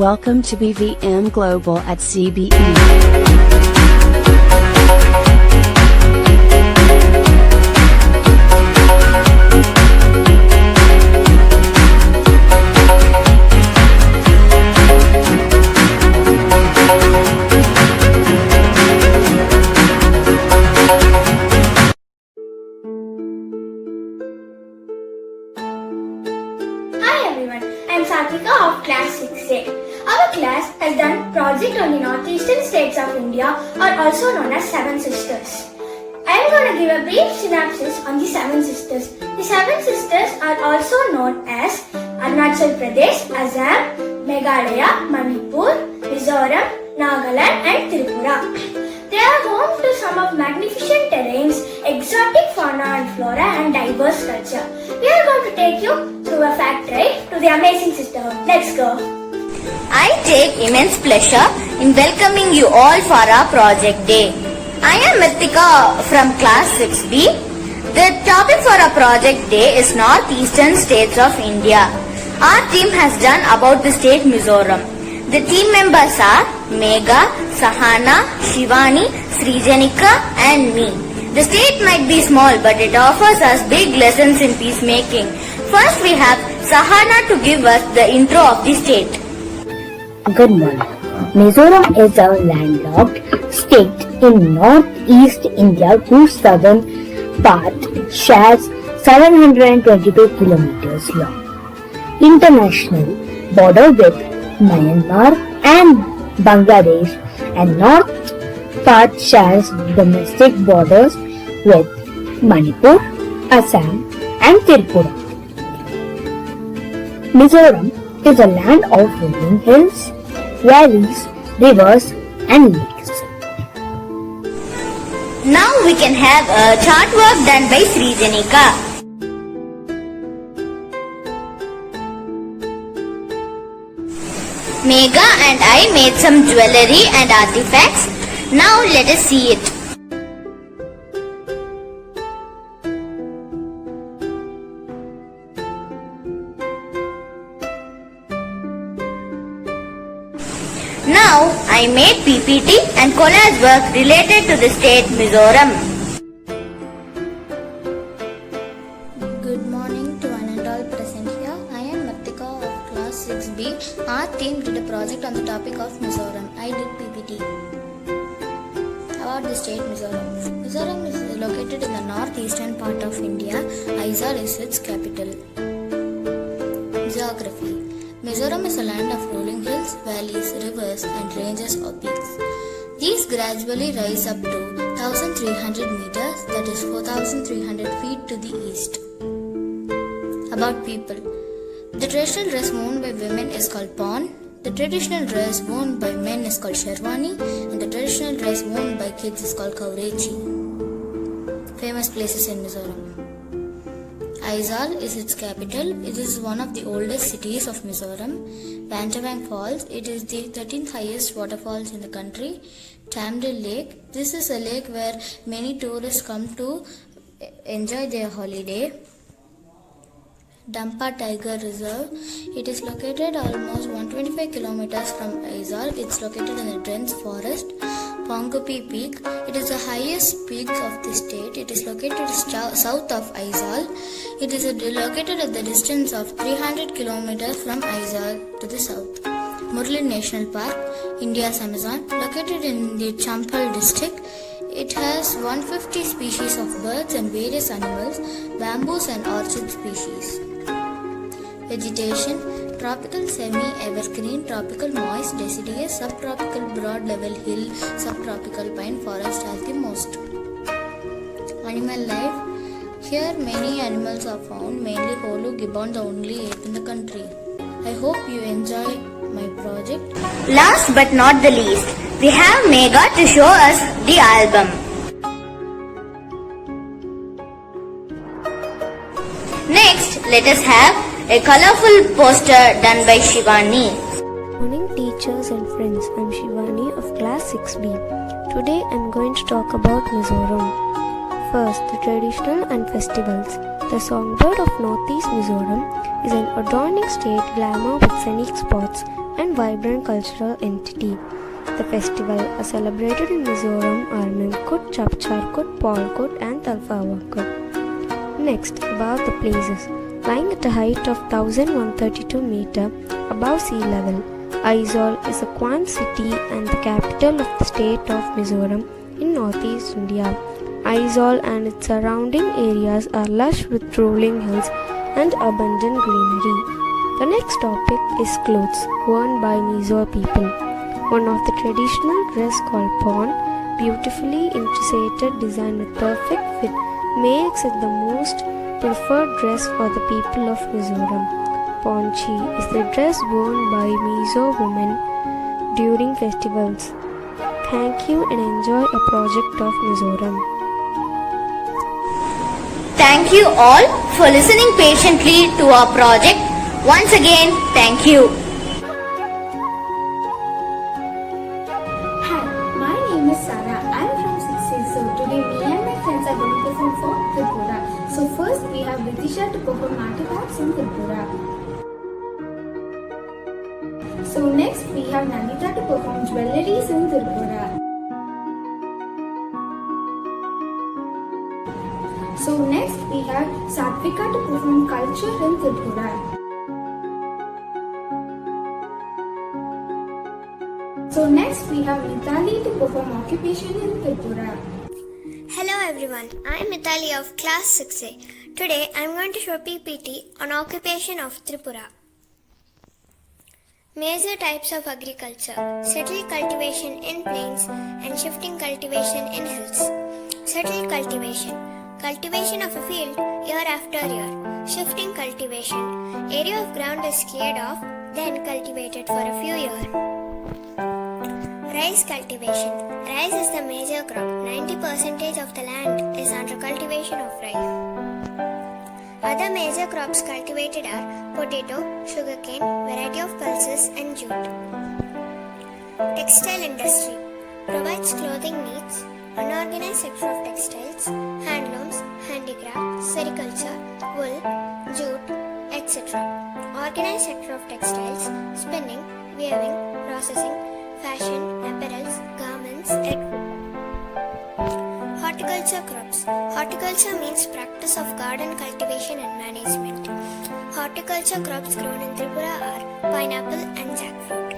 Welcome to BVM Global at CBE. Hi everyone, I am Satvika of class 6A. Our class has done project on the northeastern states of India, or also known as Seven Sisters. I am going to give a brief synopsis on the Seven Sisters. The Seven Sisters are also known as Arunachal Pradesh, Assam, Meghalaya, Manipur, Mizoram, Nagaland and Tripura. They are home to some of magnificent terrains, exotic fauna and flora and diverse culture. We are going to take you through a fact ride to the amazing sisterhood. Let's go. I take immense pleasure in welcoming you all for our project day. I am Mithika from class 6B. The topic for our project day is Northeastern States of India. Our team has done about the state Mizoram. The team members are Megha, Sahana, Shivani, Srijanika and me. The state might be small but it offers us big lessons in peacemaking. First we have Sahana to give us the intro of the state. Good morning. Mizoram is a landlocked state in northeast India whose southern part shares 722 kilometers long international border with Myanmar and Bangladesh, and north part shares domestic borders with Manipur, Assam and Tripura. Mizoram is a land of rolling hills, valleys, rivers and lakes. Now we can have a chart work done by Srijanika. Megha and I made some jewellery and artifacts. Now let us see it. Now I made PPT and collage work related to the state Mizoram. Good morning to one and all present here. I am Mithika of class 6B. Our team did a project on the topic of Mizoram. I did PPT about the state Mizoram. Mizoram is located in the northeastern part of India. Aizawl is its capital. Geography. Mizoram is a land of rolling hills, valleys, rivers and ranges of peaks. These gradually rise up to 1300 meters, that is 4300 feet to the east. About people. The traditional dress worn by women is called pawn, the traditional dress worn by men is called sherwani and the traditional dress worn by kids is called kaurechi. Famous places in Mizoram. Aizawl is its capital. It is one of the oldest cities of Mizoram. Pantawang Falls, it is the 13th highest waterfalls in the country. Tamdil Lake, this is a lake where many tourists come to enjoy their holiday. Dampa Tiger Reserve, it is located almost 125 kilometers from Aizawl. It's located in the dense forest. Pongupi Peak, it is the highest peak of the state. It is located south of Aizawl. It is located at the distance of 300 kilometers from Aizawl to the south. Murli National Park, India's Amazon, located in the Champal district. It has 150 species of birds and various animals, bamboos and orchid species. Vegetation, tropical semi-evergreen, tropical moist, deciduous, subtropical broad-level hill, subtropical pine forest has the most. Animal life, here many animals are found, mainly Holu gibbon, the only ape in the country. I hope you enjoy my project. Last but not the least, we have Megha to show us the album. Next, let us have a colorful poster done by Shivani. Morning teachers and friends, I am Shivani of class 6B. Today I'm going to talk about Mizoram. First, the traditional and festivals. The songbird of Northeast Mizoram is an adorning state glamour with scenic spots and vibrant cultural entity. The festival are celebrated in Mizoram are Milkut, Chapcharkut, Polkut and Talfawakut. Next, about the places. Lying at a height of 1132 meter above sea level, Aizawl is a quaint city and the capital of the state of Mizoram in northeast India. Aizawl and its surrounding areas are lush with rolling hills and abundant greenery. The next topic is clothes worn by Mizo people. One of the traditional dress called pon, beautifully intricated design with perfect fit, makes it the most preferred dress for the people of Mizoram. Ponchi is the dress worn by Mizo women during festivals. Thank you and enjoy a project of Mizoram. Thank you all for listening patiently to our project. Once again, thank you. Hi, my name is Sarah. I'm from 6th. So today me and my friends are going to perform for Tripura. So first we have Ritisha to perform artifacts in Tripura. So next we have Nandita to perform jewelleries in Tripura. So next we have Satvika to perform culture in Tripura. So next we have Mithali to perform occupation in Tripura. Hello everyone, I am Mithali of class 6A. Today I am going to show PPT on occupation of Tripura. Major types of agriculture: settled cultivation in plains and shifting cultivation in hills. Settled cultivation: cultivation of a field year after year. Shifting cultivation: area of ground is cleared off, then cultivated for a few years. Rice cultivation: rice is the major crop. 90% of the land is under cultivation of rice. Other major crops cultivated are potato, sugarcane, variety of pulses and jute. Textile industry provides clothing needs, unorganized sector of textiles, handlooms, handicraft, sericulture, wool, jute, etc. Organized sector of textiles, spinning, weaving, processing, fashion, apparels, garments, etc. Horticulture crops. Horticulture means practice of garden cultivation and management. Horticulture crops grown in Tripura are pineapple and jackfruit.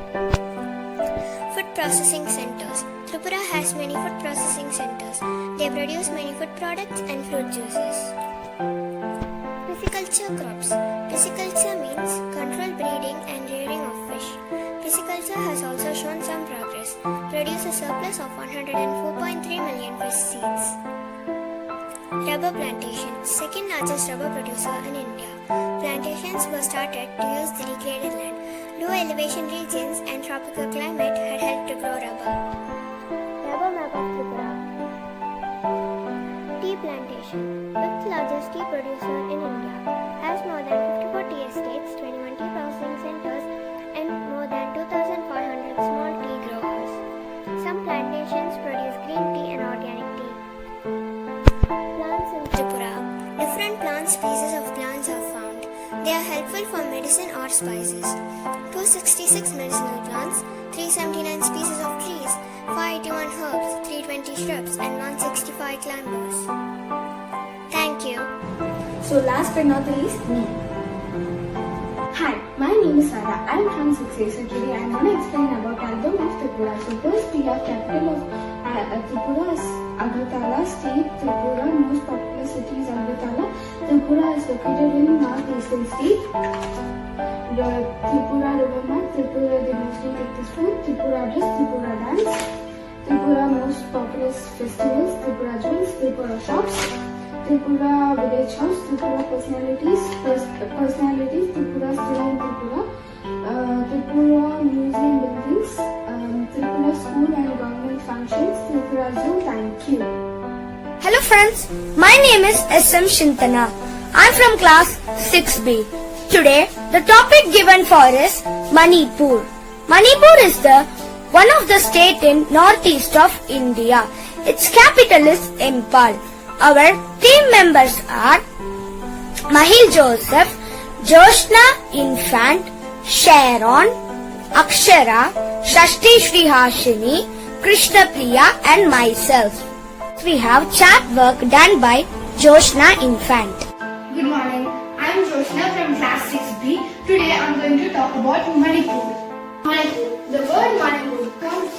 Food processing centers. Tripura has many food processing centers. They produce many food products and fruit juices. Pisciculture crops. Pisciculture means controlled breeding and rearing of fish. Pisciculture has also shown some progress, produced a surplus of 104.3 million fish seeds. Rubber plantation, second largest rubber producer in India. Plantations were started to use the degraded land. Low elevation regions and tropical climate had helped to grow rubber. Rubber map of Tripura. Tea plantation, fifth largest tea producer in India, has more than 54 tea estates, 21 tea processing centers, and more than 2,500 small tea growers. Some plantations produce green tea and organic tea. Plants in Tripura. Different plant species of plants are found. They are helpful for medicine or spices. 266 medicinal plants, 379 species of trees, 581 herbs, 320 shrubs, and 165 climbers. Thank you. So last but not the least, me. Hi, my name is Sarah. I am from 6A. So today I am going to explain about Album of Tripura. So first we have capital of Tripura is Agartala, state Tripura, most popular city is Agartala. Tripura is located in northeastern state. The Tripura river map, Tripura they mostly take this food, Tripura dress, Tripura dance, Tripura most popular festivals, Tripura jewels, Tripura shops, Tripura village house, Tripura personalities, Tripura still in Tripura, Tripura museum buildings, Tripura school and government functions, Tripura zoo. Thank you. Hello friends, my name is SM Shintana. I'm from class 6B. Today, the topic given for is Manipur. Manipur is the one of the state in northeast of India. Its capital is Impal. Our team members are Mahil Joseph, Joshna Infant, Sharon, Akshara, Shashti Srihashini, Krishna Priya and myself. We have chat work done by Joshna Infant. Good morning. I am Joshna from class 6B. Today I am going to talk about Manipur. Manipur. The word Manipur comes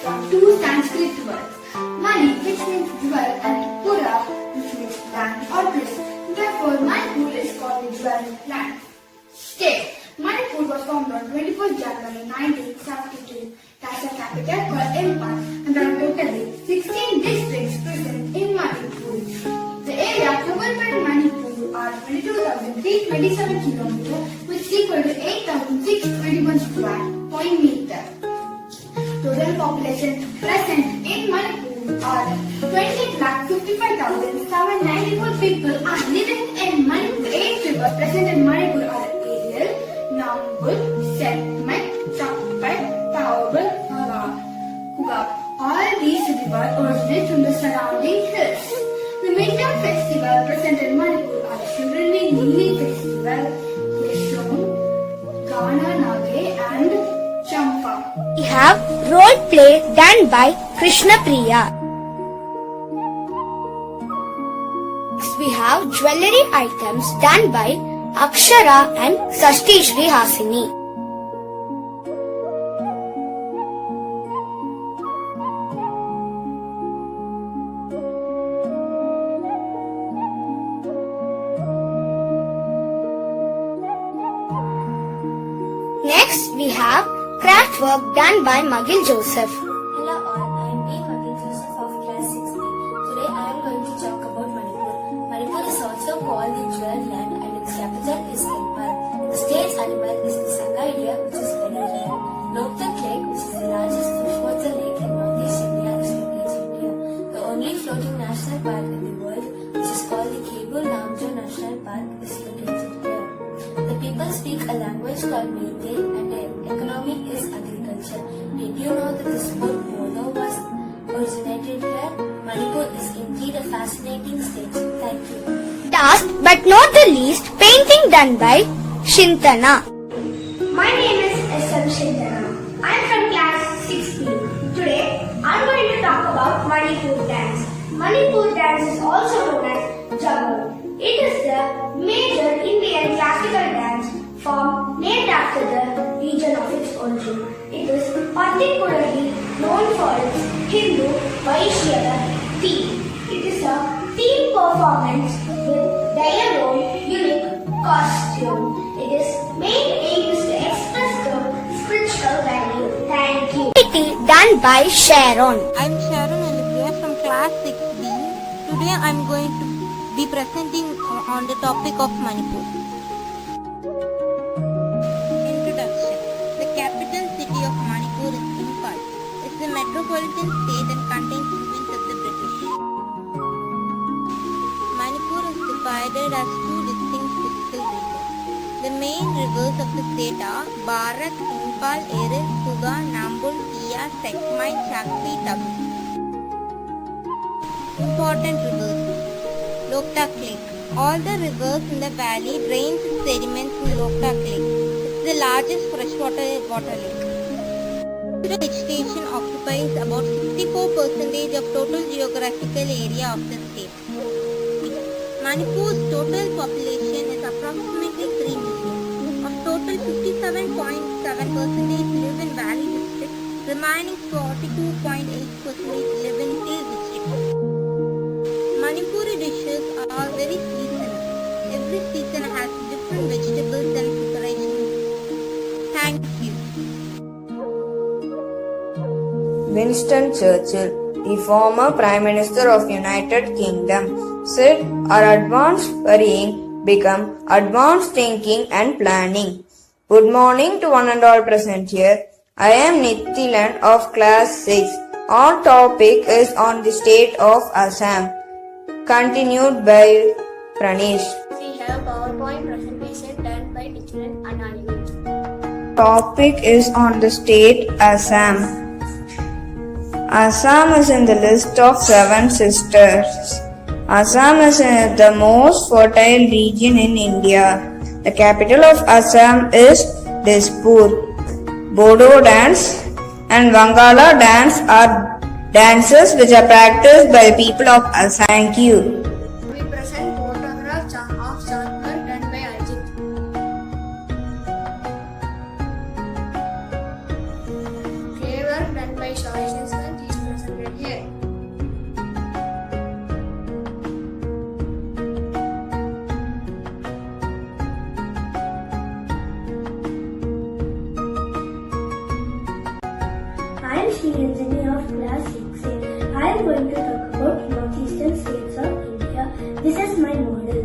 from two Sanskrit words. Mani, which means jewel, and Pura, which means land or place. Therefore, Manipur is called the jewel land. State. Manipur was formed on 24th January 1972. It has a capital called Imphal and there are totally 16 districts present in Manipur. The area covered by Manipur are 22,327 kilometers, which is equal to 8,621 square meter. Total population present in Manipur are 28,55,794 people are living in Manipur. 8 rivers present in Manipur are Ariel, Nambul, Setmat, Chappat, Taubal, Hugab. All these rivers originate from the surrounding hills. The major festivals present in Manipur are Shivrini Nili Festival, Yeshon, Gana Nage and Champa. We have role play done by Krishna Priya. Next we have jewellery items done by Akshara and Shashti Srihashini. Next we have craft work done by Mahil Joseph. Hello all, I am Mahil Joseph of class 6B. Today I am going to talk about Manipur. Manipur is also called the jewel land and its capital is Imphal. The state's animal is the Sangha deer, which is very rare. Loktak Lake, which is the largest freshwater lake in northeast India, is located here. The only floating national park in the world, which is called the Kebul Lamjo National Park, is located here. The people speak a language called Meitei and their economy is agriculture. Did you know that the sport polo was originated here? Manipur is indeed a fascinating state. Thank you. Last but not the least, painting done by Shintana. My name is S.M. Shintana. I am from class 6B. Today, I am going to talk about Manipur dance. Manipur dance is also known as Jagar. It is the major Indian classical dance form named after the region of its origin. It is particularly known for its Hindu Vaishya theme. It is a theme performance with their own unique costume. Its main aim is to express the spiritual value. Thank you. Done by Sharon. I'm Sharon Olivia from class 6B. Today I'm going to be presenting on the topic of Manipur. Introduction. The capital city of Manipur is Imphal. It's a metropolitan state and contains ruins of the British. Manipur is divided as two distinct fiscal regions. The main rivers of the state are Bharat, Imphal, Eris, Kuga, Nambul, Iya, Sekmai, Shakti, Tabu. Important rivers. Loktak Lake. All the rivers in the valley drain its sediments in Loktak Lake. It's the largest freshwater lake. The vegetation occupies about 64% of total geographical area of the state. Manipur's total population is approximately 3 million. Of total, 57.7% live in valley districts, remaining 42.8% live in hill districts. Manipuri dishes are very seasonal. Every season has different vegetables and preparations. Thank you. Winston Churchill, the former Prime Minister of United Kingdom, said our advanced worrying become advanced thinking and planning. Good morning to one and all present here. I am Nithilan of class 6. Our topic is on the state of Assam. Continued by Pranish. We have a PowerPoint presentation done by different anonymous. Topic is on the state Assam. Assam is in the list of 7 sisters. Assam is the most fertile region in India. The capital of Assam is Dispur. Bodo dance and Wangala dance are dances which are practiced by the people of Assam. Thank you. We present photographs of Jharkhand done by Ajit. Clay work done by Shai Shaswant is presented here. I am Sriranjani of class 6A. I am going to talk about northeastern states of India. This is my model.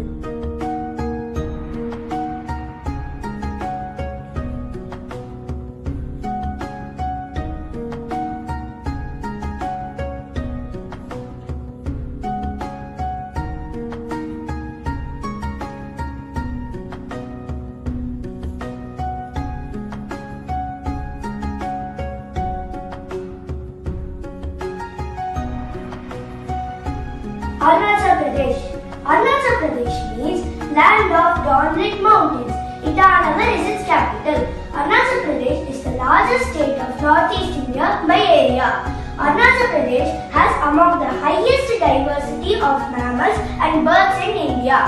Arunachal Pradesh. Arunachal Pradesh means land of dawn-lit mountains. Itanagar is its capital. Arunachal Pradesh is the largest state of Northeast India by area. Arunachal Pradesh has among the highest diversity of mammals and birds in India.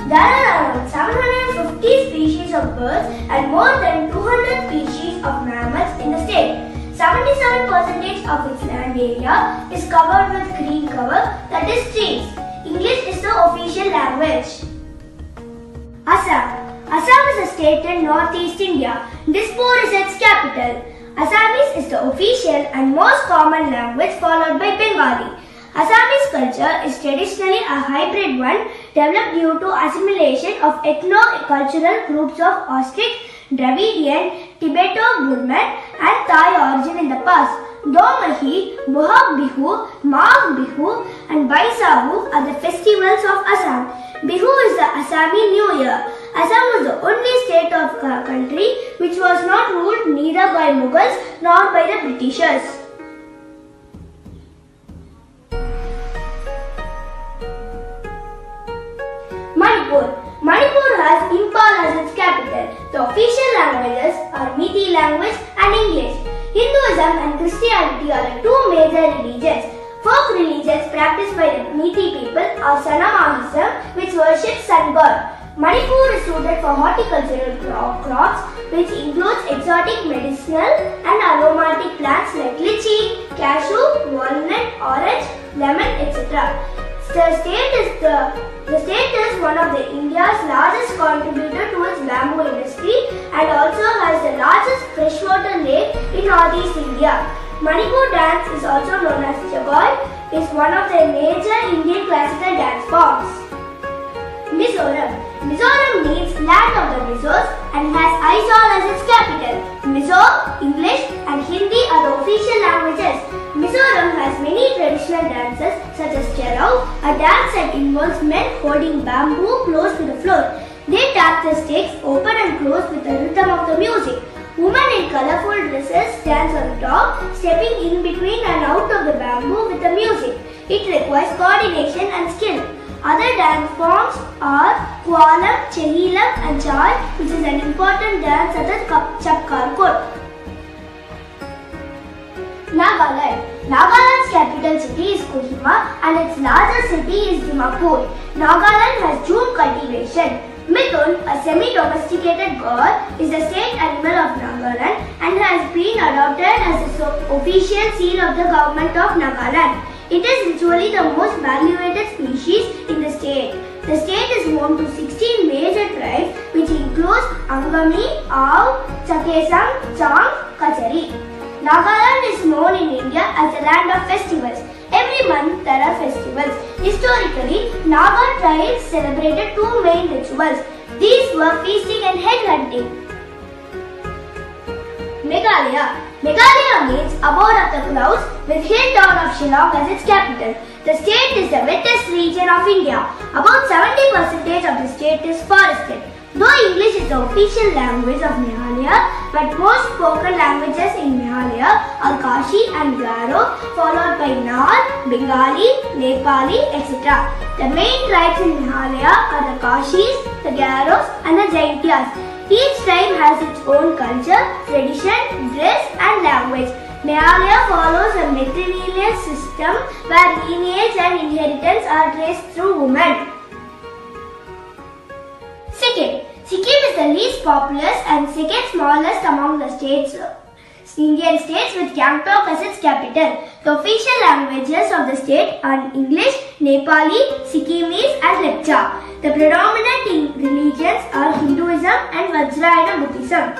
There are around 750 species of birds and more than 200 species of mammals in the state. 77% of its land area is covered with green cover, that is trees. English is the official language. Assam. Assam is a state in northeast India. Dispur is its capital. Assamese is the official and most common language, followed by Bengali. Assamese culture is traditionally a hybrid one developed due to assimilation of ethno-cultural groups of Ostrich, Dravidian, Tibeto-Burman and Thai origin in the past. Domahi, Bohag Bihu, Magh Bihu and Baisahu are the festivals of Assam. Bihu is the Assami New Year. Assam was the only state of country which was not ruled neither by Mughals nor by the Britishers. Manipur. Manipur has Imphal as its capital. The official languages are Methi language and English. Hinduism and Christianity are the two major religions. Folk religions practiced by the Methi people are Sanamahism, which worships sun god. Manipur is suited for horticultural crops, which includes exotic medicinal and aromatic plants like lychee, cashew, walnut, orange, lemon, etc. The state is one of the India's largest contributor to its bamboo industry and also has the largest freshwater lake in northeast India. Manipur dance is also known as Jagoi, is one of the major Indian classical dance forms. Mizoram. Mizoram means land of the Mizos and has Aizawl as its capital. Mizo, English and Hindi are the official languages. Mizoram has many traditional dances such as Cherau, a dance that involves men holding bamboo close to the floor. They tap the sticks open and close with the rhythm of the music. Women in colorful dresses dance on top, stepping in between and out of the bamboo with the music. It requires coordination and skill. Other dance forms are Kualam, Chehilam and Chai, which is an important dance at the Chapkarkot. Nagaland. Nagaland's capital city is Kohima and its largest city is Dimapur. Nagaland has jute cultivation. Mithun, a semi-domesticated bird, is the state animal of Nagaland and has been adopted as the official seal of the government of Nagaland. It is usually the most valued species in the state. The state is home to 16 major tribes which includes Angami, Ao, Chakesang, Chang, Kachari. Nagaland is known in India as the land of festivals. Every month there are festivals. Historically, Naga tribes celebrated two main rituals. These were feasting and head hunting. Meghalaya. Meghalaya means abode of the clouds with hill town of Shillong as its capital. The state is the wettest region of India. About 70% of the state is forested. Though English is the official language of Meghalaya, but most spoken languages in Meghalaya are Kashi and Garo, followed by North, Bengali, Nepali, etc. The main tribes in Meghalaya are the Kashis, the Garos and the Jaintias. Each tribe has its own culture, tradition, dress and language. Meghalaya follows a matrilineal system where lineage and inheritance are traced through women. Sikkim is the least populous and second smallest among the Indian states, with Gangtok as its capital. The official languages of the state are English, Nepali, Sikkimese and Lepcha. The predominant religions are Hinduism and Vajrayana Buddhism.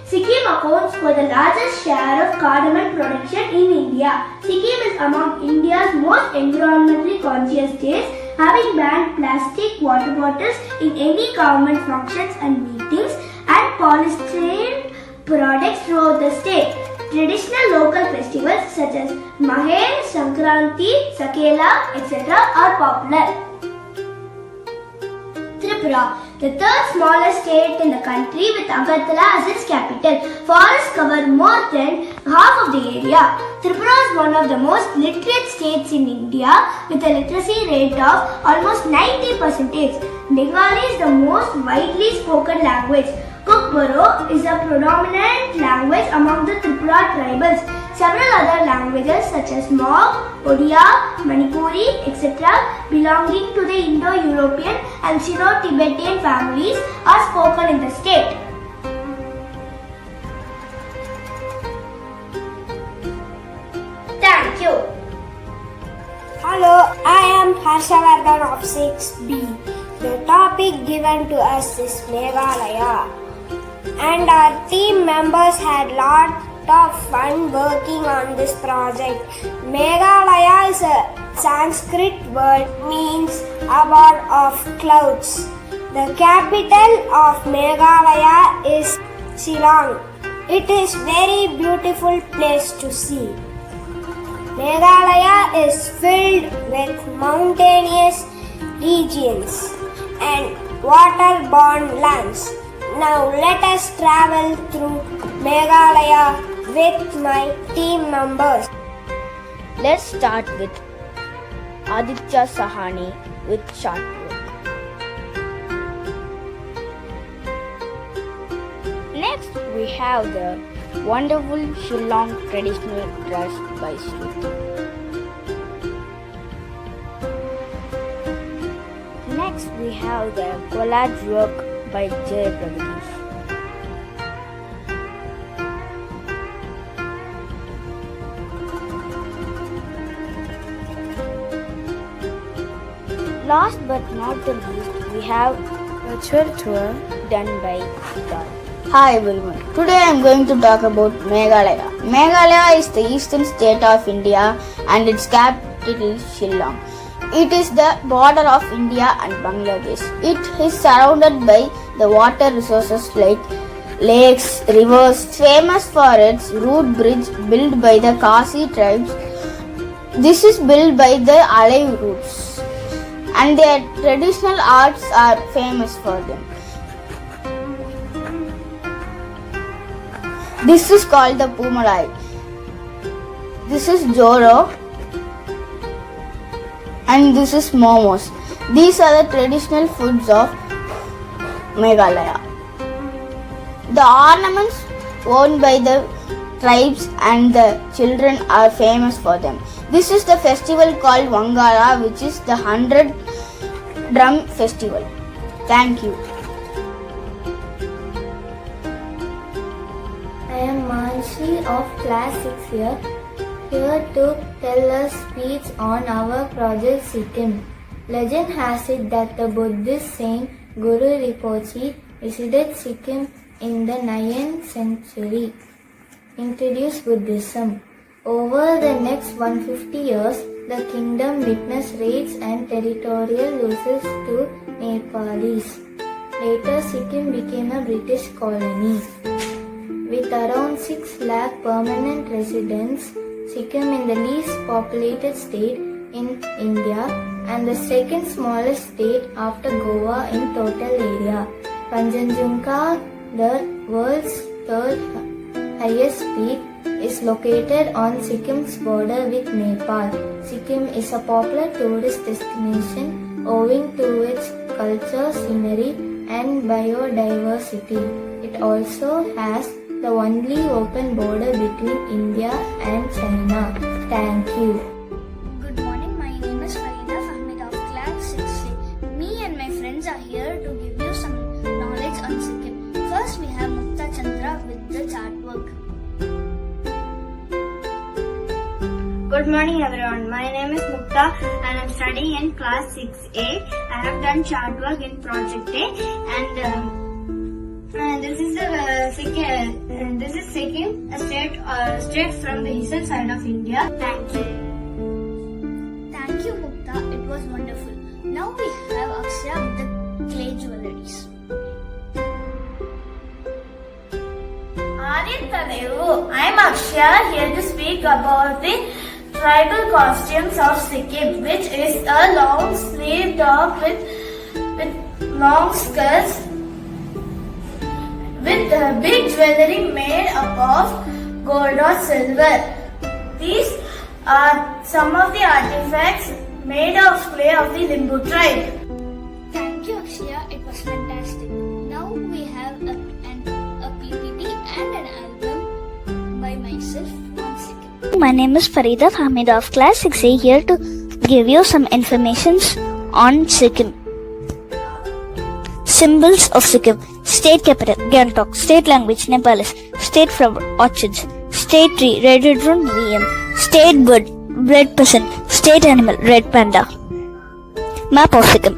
Sikkim accounts for the largest share of cardamom production in India. Sikkim is among India's most environmentally conscious states, having banned plastic water bottles in any government functions and meetings and polystyrene products throughout the state. Traditional local festivals such as Mahe, Sankranti, Sakela, etc. are popular. Tripura, the third smallest state in the country with Agartala as its capital. Forests cover more than half of the area. Tripura is one of the most literate states in India with a literacy rate of almost 90%. Bengali is the most widely spoken language. Kukboro is a predominant language among the Tripura tribals. Several other languages such as Mog, Odia, Manipuri, etc. belonging to the Indo-European and Sino-Tibetan families are spoken in the state. Thank you. Hello, I am Harshavardhan of 6B. The topic given to us is Meghalaya. And our team members had lot of fun working on this project. Meghalaya is a Sanskrit word means abode of clouds. The capital of Meghalaya is Shillong. It is very beautiful place to see. Meghalaya is filled with mountainous regions and waterborne lands. Now let us travel through Meghalaya with my team members. Let's start with Aditya Sahani with Shotput. Next we have the wonderful Shillong traditional dress by Shruti. Next we have the collage work by Jay Pragadish. Last but not the least, we have virtual tour done by Star. Hi everyone, today I am going to talk about Meghalaya. Meghalaya is the eastern state of India and its capital is Shillong. It is the border of India and Bangladesh. It is surrounded by the water resources like lakes, rivers, famous for its root bridge built by the Kasi tribes. This is built by the Alai roots and their traditional arts are famous for them. This is called the Pumalai. This is Joro and this is momos. These are the traditional foods of Meghalaya. The ornaments worn by the tribes and the children are famous for them. This is the festival called Wangala, which is the 100 Drum Festival. Thank you. I am Manshi of class 6 here to tell a speech on our project Sikkim. Legend has it that the Buddhist saint Guru Rinpoche visited Sikkim in the 9th century, introduced Buddhism. Over the next 150 years, the kingdom witnessed raids and territorial losses to Nepalis. Later, Sikkim became a British colony. With around 6 lakh permanent residents, Sikkim is the least populated state in India and the second smallest state after Goa in total area. Kanchenjunga, the world's third highest peak, is located on Sikkim's border with Nepal. Sikkim is a popular tourist destination owing to its culture, scenery, and biodiversity. It also has the only open border between India and China. Thank you. Good morning, my name is Farida Fahmid of class 6A. Me and my friends are here to give you some knowledge on Sikkim. First, we have Mukta Chandra with the chart work. Good morning everyone, my name is Mukta and I am studying in class 6A. I have done chart work in project A and this is Sikkim, a state from the eastern side of India. Thank you. Thank you, Mukta. It was wonderful. Now we have Akshaya with the clay jewelries. I am Akshaya here to speak about the tribal costumes of Sikkim, which is a long sleeve top with long skirts with big jewelry made up of gold or silver. These are some of the artifacts made of clay of the Limbu tribe. Thank you, Akshaya. It was fantastic. Now we have a PPT and an album by myself on Sikkim. My name is Farida Fahmid of class 6A here to give you some information on Sikkim. Symbols of Sikkim. State capital Gangtok. State language Nepalese. State flower orchids. State tree rhododendron VM. State bird red pheasant. State animal red panda. Map of Sikkim.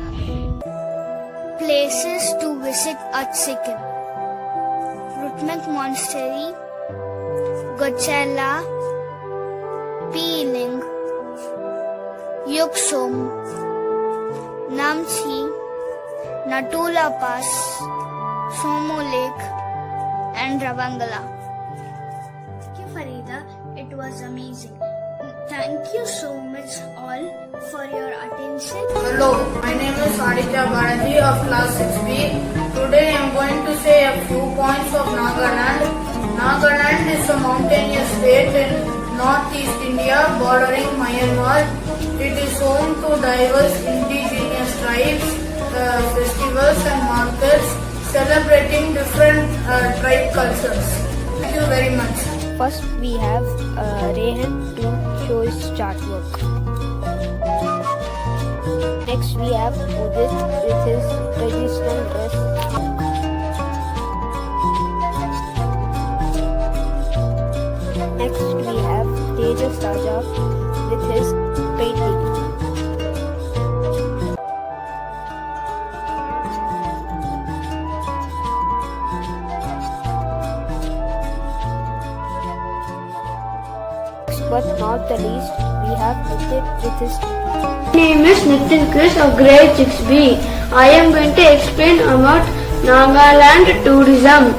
Places to visit at Sikkim: Rutmak Monastery, Gochella, Peeling, Yuksum, Namchi, Natula Pass, Somo Lake, and Ravangala. Thank you, Farida. It was amazing. Thank you so much all for your attention. Hello, my name is Aditya Balaji of class 6B. Today I am going to say a few points of Nagaland. Nagaland is a mountainous state in northeast India bordering Myanmar. It is home to diverse indigenous tribes, festivals and markets celebrating different tribe cultures. Thank you very much. First, we have Rehan to show his chart work. Next, we have Udit with his traditional dress. Next, we have Tejas Raja with his painting. But not the least, we have Nitin with his. My name is Nitin Chris of grade 6B. I am going to explain about Nagaland tourism.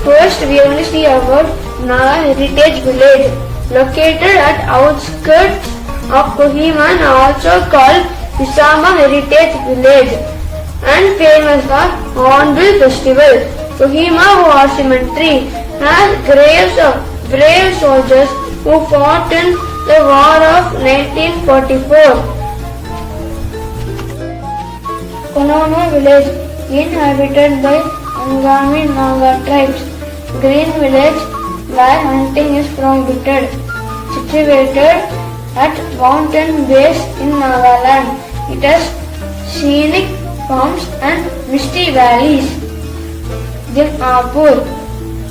First, we are going to see about Naga Heritage Village, located at outskirts of Kohima and also called Isama Heritage Village, and famous for Hornbill Festival. Kohima War Cemetery has graves of brave soldiers who fought in the War of 1944. Konono village, inhabited by Angami Naga tribes. Green village, where hunting is prohibited. Situated at mountain base in Nagaland. It has scenic farms and misty valleys. Dimapur.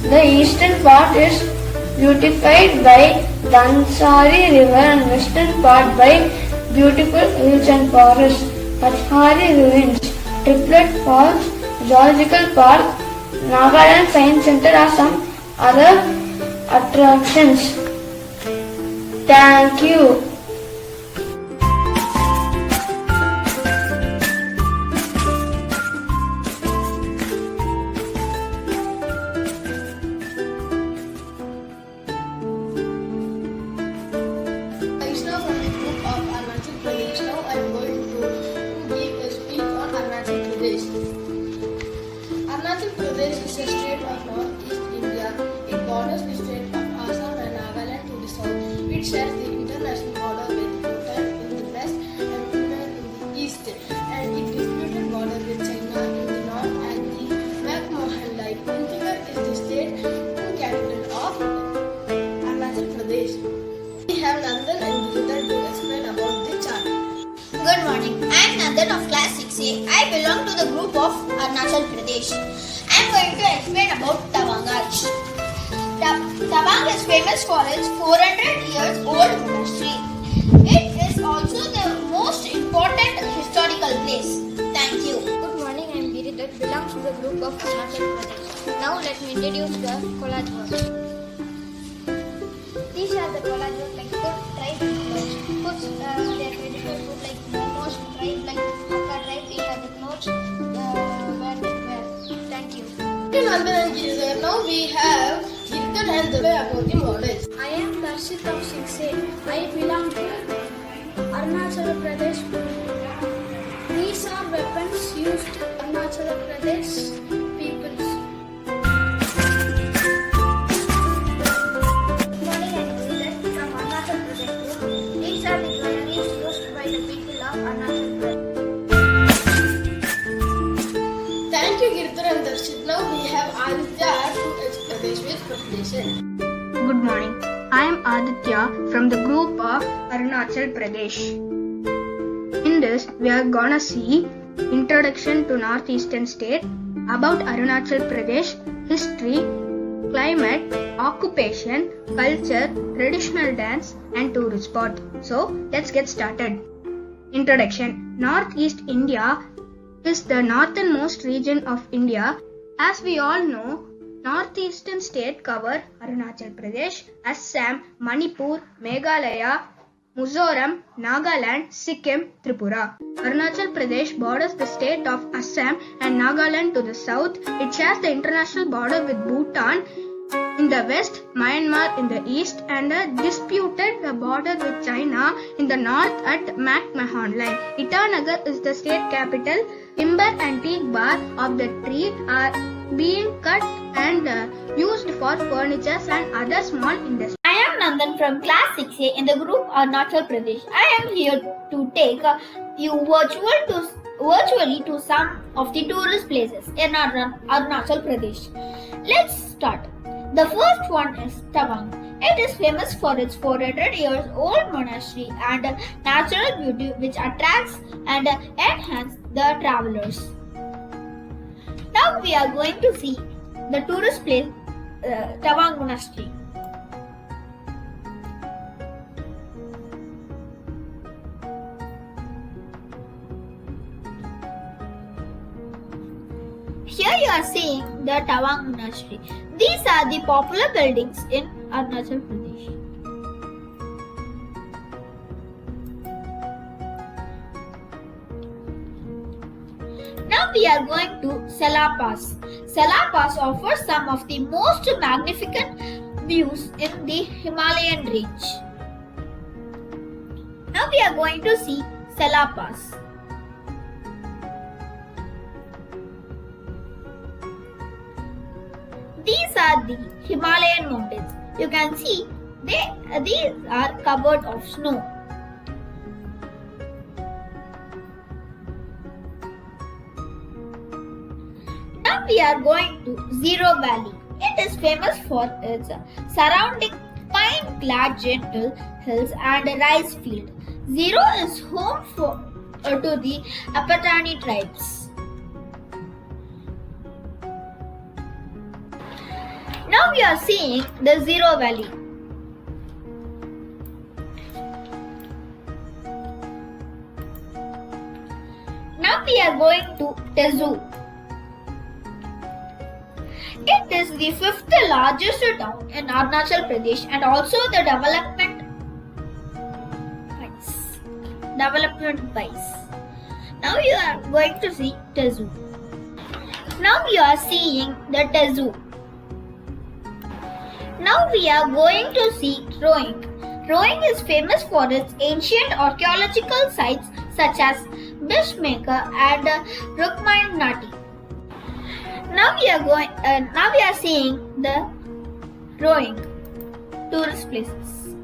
The eastern part is beautified by Dansari river and western part by beautiful hills and forests. Pachhari ruins, Triplet Falls, Zoological Park, Nagaland Science Center are some other attractions. Thank you. Nandan of class 6A. I belong to the group of Arunachal Pradesh. I am going to explain about Tawang. Tawang is famous for its 400 years old monastery. It is also the most important historical place. Thank you. Good morning, I am Giri that belongs to the group of Arunachal Pradesh. Now let me introduce the collage words. These are the collage words like food, tribe, clothes. Foods, they are traditional food like momos, tribe like Akka tribe, these are the clothes where. Thank you. Now we have Kirtan and the about the models. I am Darshit of 6A. I belong to Arunachal Pradesh. These are weapons used in Arunachal Pradesh peoples. Good morning, I am Siddharth from Arunachal Pradesh. These are the jewelries used by the people of Arunachal Pradesh. Thank you, Kirtan and Darshit. Now we have Aditya to Pradesh with presentation. Good morning. I am Aditya from the group of Arunachal Pradesh. In this, we are gonna see Introduction to Northeastern State, about Arunachal Pradesh, history, climate, occupation, culture, traditional dance and tourist spot. So, let's get started. Introduction. Northeast India is the northernmost region of India. As we all know, northeastern state cover Arunachal Pradesh, Assam, Manipur, Meghalaya, Mizoram, Nagaland, Sikkim, Tripura. Arunachal Pradesh borders the state of Assam and Nagaland to the south. It shares the international border with Bhutan in the west, Myanmar in the east, and a disputed border with China in the north at McMahon line. Itanagar is the state capital. Timber and teak bark of the tree are being cut and used for furniture and other small industries. I am Nandan from class 6A in the group Arunachal Pradesh. I am here to take you virtually to some of the tourist places in Arunachal Pradesh. Let's start. The first one is Tawang. It is famous for its 400 years old monastery and natural beauty which attracts and enhances the travelers. Now we are going to see the tourist place Tawang Monastery. Here you are seeing the Tawang Monastery. These are the popular buildings in Arunachal Pradesh. Now we are going to Sela Pass. Sela Pass offers some of the most magnificent views in the Himalayan range. Now we are going to see Sela Pass. These are the Himalayan mountains. You can see these are covered of snow. Now we are going to Zero Valley. It is famous for its surrounding pine-clad gentle hills and a rice field. Zero is home to the Apatani tribes. Now we are seeing the Zero Valley. Now we are going to Tezu. It is the fifth largest town in Arunachal Pradesh and also the development wise. Now you are going to see Tezu. Now you are seeing the Tezu. Now we are going to see Roing. Roing is famous for its ancient archaeological sites such as Bishmaker and Rukmanati. Now we are seeing the Roing tourist places.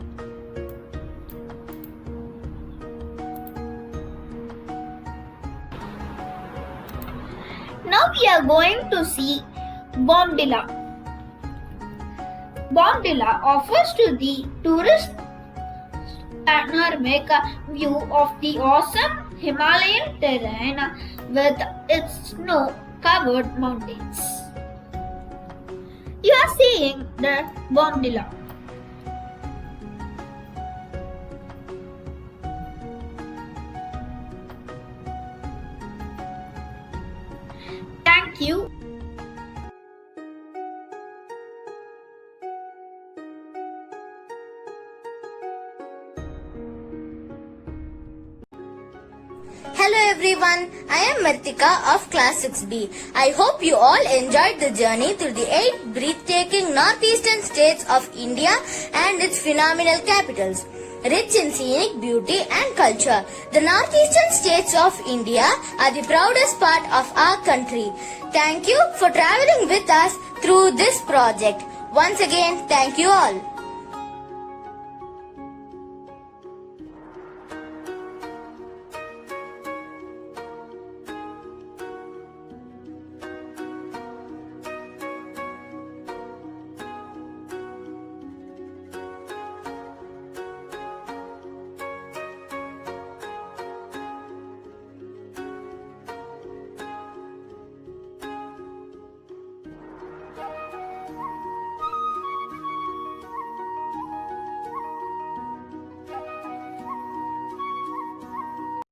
Now we are going to see Bomdila. Bomdila offers to the tourist panoramic view of the awesome Himalayan terrain with its snow-covered mountains. You are seeing the Bondila. Thank you. Hello everyone, I am Martika of class 6B. I hope you all enjoyed the journey through the 8 breathtaking northeastern states of India and its phenomenal capitals. Rich in scenic beauty and culture, the northeastern states of India are the proudest part of our country. Thank you for traveling with us through this project. Once again, thank you all.